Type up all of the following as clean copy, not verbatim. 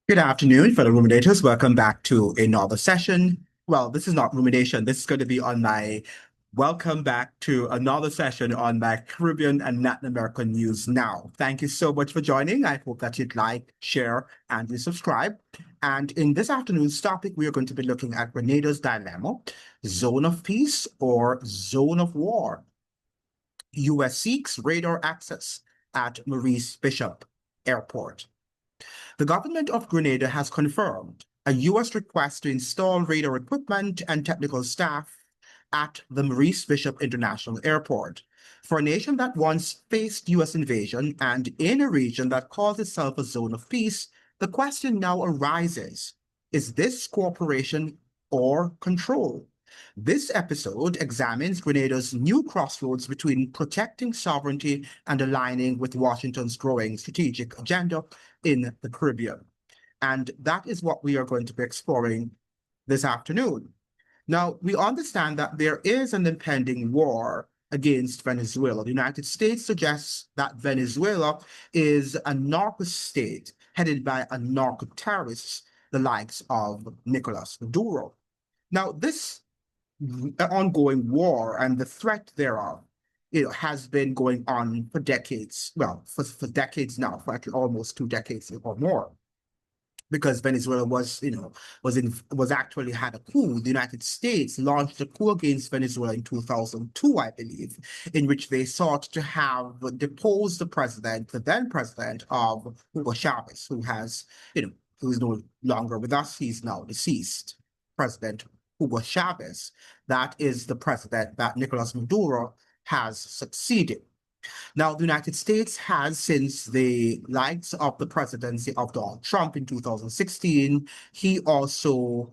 Good afternoon, fellow ruminators. Welcome back to another session. Well, this is not rumination. This is going to be on my welcome back to another session on my Caribbean and Latin American news now. Thank you so much for joining. I hope that you'd like, share, and you subscribe. And in this afternoon's topic, we are going to be looking at Grenada's dilemma, zone of peace or zone of war. U.S. seeks radar access at Maurice Bishop Airport. The government of Grenada has confirmed a U.S. request to install radar equipment and technical staff at the Maurice Bishop International Airport. For a nation that once faced U.S. invasion and in a region that calls itself a zone of peace, the question now arises, is this cooperation or control? This episode examines Grenada's new crossroads between protecting sovereignty and aligning with Washington's growing strategic agenda in the Caribbean. And that is what we are going to be exploring this afternoon. Now, we understand that there is an impending war against Venezuela. The United States suggests that Venezuela is a narco state headed by a narco terrorist, the likes of Nicolas Maduro. Now, this ongoing war and the threat thereof, has been going on for decades. Well, for decades now, for actually almost 2 decades or more, because Venezuela was actually had a coup. The United States launched a coup against Venezuela in 2002, I believe, in which they sought to have deposed the then president of Hugo Chavez, who is no longer with us. He's now deceased. President Hugo Chavez. That is the president that Nicolas Maduro has succeeded. Now, the United States has, since the likes of the presidency of Donald Trump in 2016, he also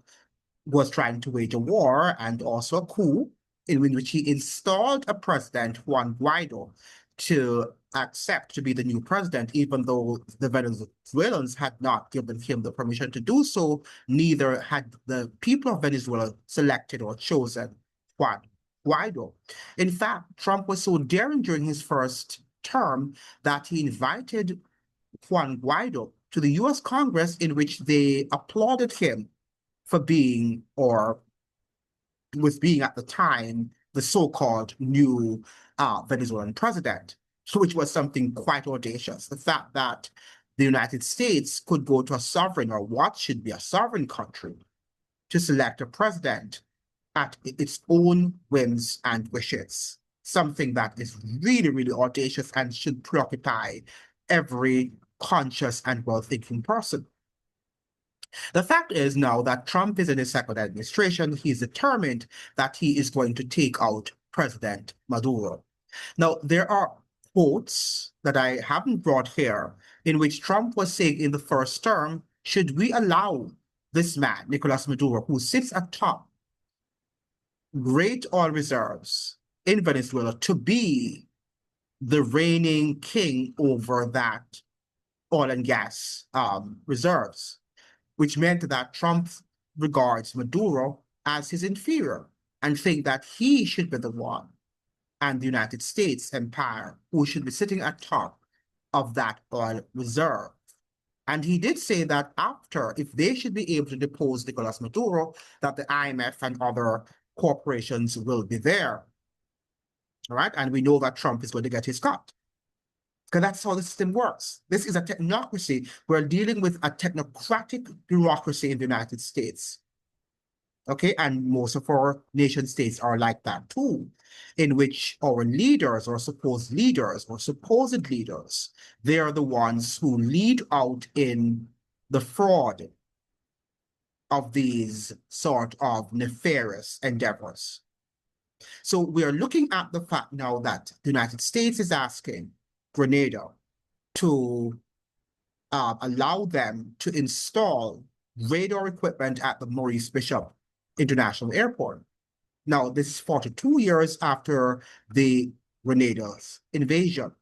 was trying to wage a war and also a coup in which he installed a president, Juan Guaido, to accept to be the new president, even though the Venezuelans had not given him the permission to do so. Neither had the people of Venezuela selected or chosen Juan Guaido. In fact, Trump was so daring during his first term that he invited Juan Guaido to the US Congress, in which they applauded him for being, or with being at the time, the so-called new Venezuelan president, which was something quite audacious. The fact that the United States could go to a sovereign, or what should be a sovereign country, to select a president at its own whims and wishes. Something that is really, really audacious and should preoccupy every conscious and well-thinking person. The fact is now that Trump is in his second administration. He's determined that he is going to take out President Maduro. Now, there are quotes that I haven't brought here in which Trump was saying in the first term, should we allow this man, Nicolas Maduro, who sits atop great oil reserves in Venezuela, to be the reigning king over that oil and gas reserves, which meant that Trump regards Maduro as his inferior and think that he should be the one, and the United States empire, who should be sitting at top of that oil reserve. And he did say that after, if they should be able to depose Nicolas Maduro, that the IMF and other corporations will be there. All right. And we know that Trump is going to get his cut, because that's how the system works. This is a technocracy. We're dealing with a technocratic bureaucracy in the United States. Okay, and most of our nation states are like that too, in which our leaders or supposed leaders or supposed leaders, they are the ones who lead out in the fraud of these sort of nefarious endeavors. So we are looking at the fact now that the United States is asking Grenada to allow them to install radar equipment at the Maurice Bishop International Airport. Now, this is 42 years after the Grenada's invasion.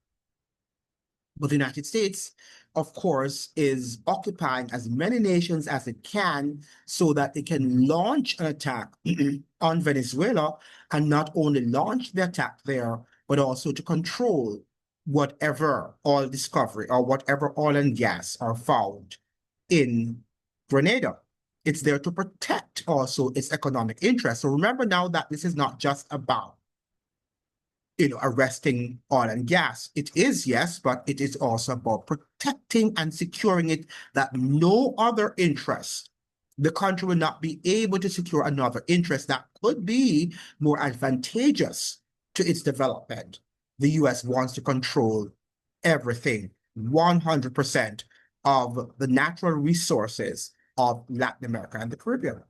But the United States, of course, is occupying as many nations as it can so that it can launch an attack on Venezuela, and not only launch the attack there, but also to control whatever oil discovery or whatever oil and gas are found in Grenada. It's there to protect also its economic interests. So remember now that this is not just about arresting oil and gas. It is, yes, but it is also about protecting and securing it that no other interest, the country will not be able to secure another interest that could be more advantageous to its development. The US wants to control everything, 100% of the natural resources of Latin America and the Caribbean.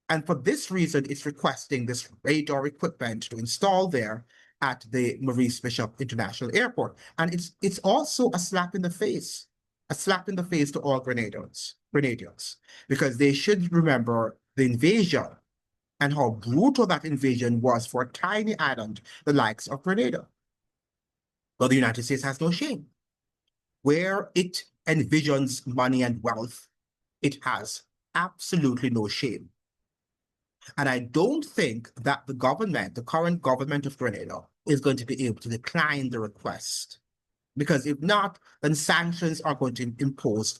And for this reason, it's requesting this radar equipment to install there at the Maurice Bishop International Airport. And it's also a slap in the face to all Grenadians, because they should remember the invasion and how brutal that invasion was for a tiny island, the likes of Grenada. Well, the United States has no shame. Where it envisions money and wealth, it has absolutely no shame. And I don't think that the current government of Grenada, is going to be able to decline the request. Because if not, then sanctions are going to be imposed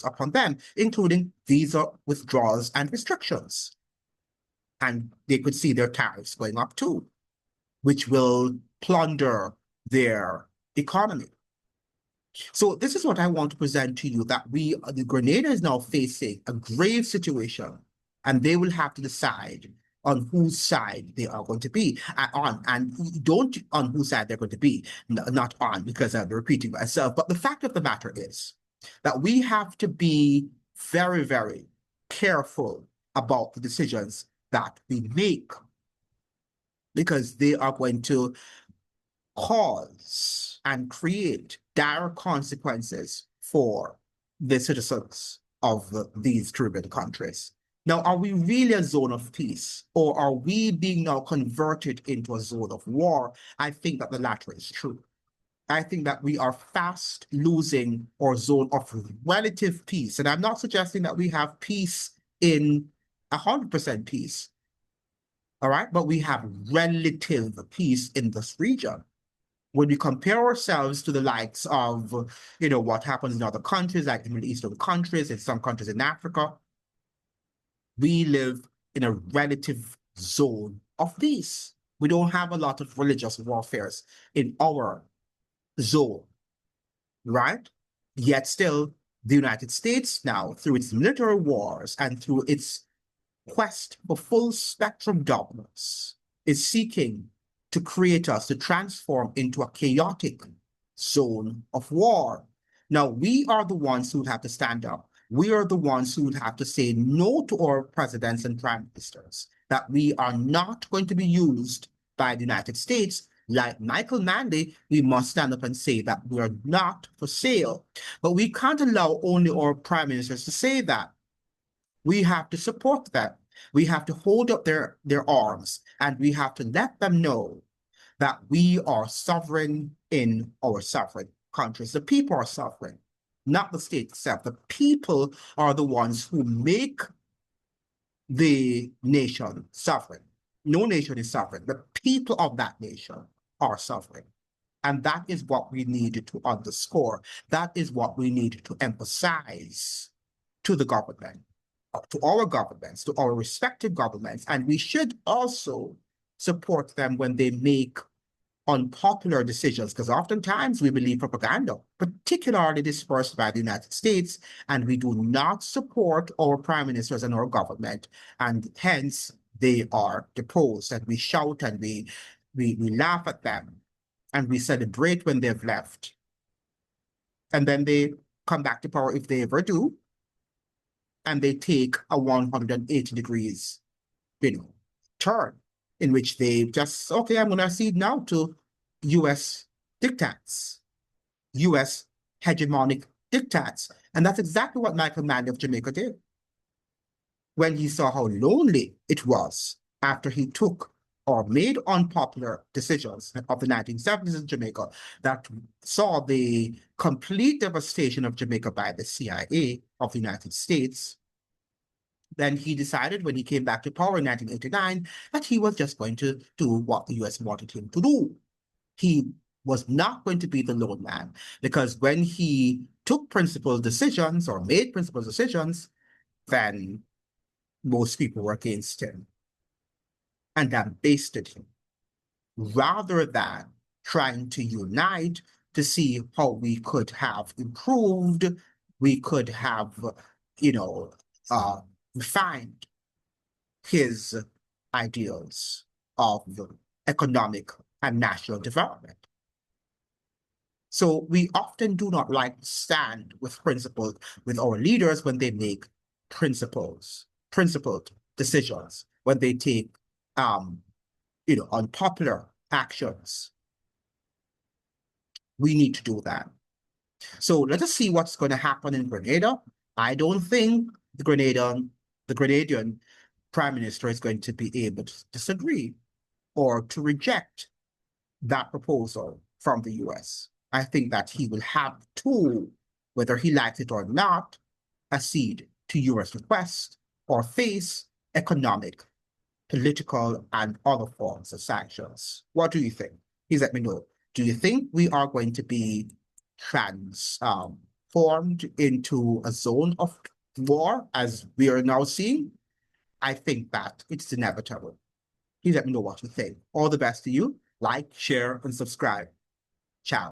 upon them, including visa withdrawals and restrictions. And they could see their tariffs going up too, which will plunder their economy. So this is what I want to present to you, that the Grenada is now facing a grave situation, and they will have to decide on whose side they are going to be on whose side they're going to be, not on, because I'm repeating myself. But the fact of the matter is that we have to be very, very careful about the decisions that we make, because they are going to cause and create dire consequences for the citizens of these Caribbean countries. Now, are we really a zone of peace, or are we being now converted into a zone of war? I think that the latter is true. I think that we are fast losing our zone of relative peace. And I'm not suggesting that we have peace in 100% peace, all right? But we have relative peace in this region. When we compare ourselves to the likes of, what happens in other countries, like the Middle Eastern countries, in some countries in Africa, we live in a relative zone of peace. We don't have a lot of religious warfares in our zone, right? Yet still, the United States now, through its military wars and through its quest for full spectrum dominance, is seeking to create us, to transform into a chaotic zone of war. Now, we are the ones who would have to stand up. We are the ones who would have to say no to our presidents and prime ministers, that we are not going to be used by the United States. Like Michael Manley, we must stand up and say that we are not for sale. But we can't allow only our prime ministers to say that. We have to support them. We have to hold up their arms, and we have to let them know that we are sovereign in our sovereign countries. The people are sovereign, not the state itself. The people are the ones who make the nation sovereign. No nation is sovereign. The people of that nation are sovereign. And that is what we need to underscore. That is what we need to emphasize to the government, to our governments, to our respective governments. And we should also support them when they make unpopular decisions, because oftentimes we believe propaganda, particularly dispersed by the United States, and we do not support our prime ministers and our government, and hence they are deposed, and we shout and we laugh at them, and we celebrate when they've left. And then they come back to power, if they ever do, and they take a 180 degrees, turn, in which they just, okay, I'm going to accede now to US diktats, US hegemonic diktats. And that's exactly what Michael Manley of Jamaica did. When he saw how lonely it was after he took or made unpopular decisions of the 1970s in Jamaica that saw the complete devastation of Jamaica by the CIA of the United States, then he decided, when he came back to power in 1989, that he was just going to do what the US wanted him to do. He was not going to be the lone man, because when he took principled decisions or made principled decisions, then most people were against him and that basted him, rather than trying to unite to see how we could have improved, we could have, you know, refined his ideals of economic and national development. So we often do not like to stand with principled with our leaders when they make principled decisions, when they take unpopular actions. We need to do that. So let us see what's going to happen in Grenada. I don't think the Grenadian prime minister is going to be able to disagree or to reject that proposal from the US. I think that he will have to, whether he likes it or not, accede to US requests or face economic, political, and other forms of sanctions. What do you think? Please let me know. Do you think we are going to be transformed into a zone of war as we are now seeing? I think that it's inevitable. Please let me know what you think. All the best to you. Like, share, and subscribe. Ciao.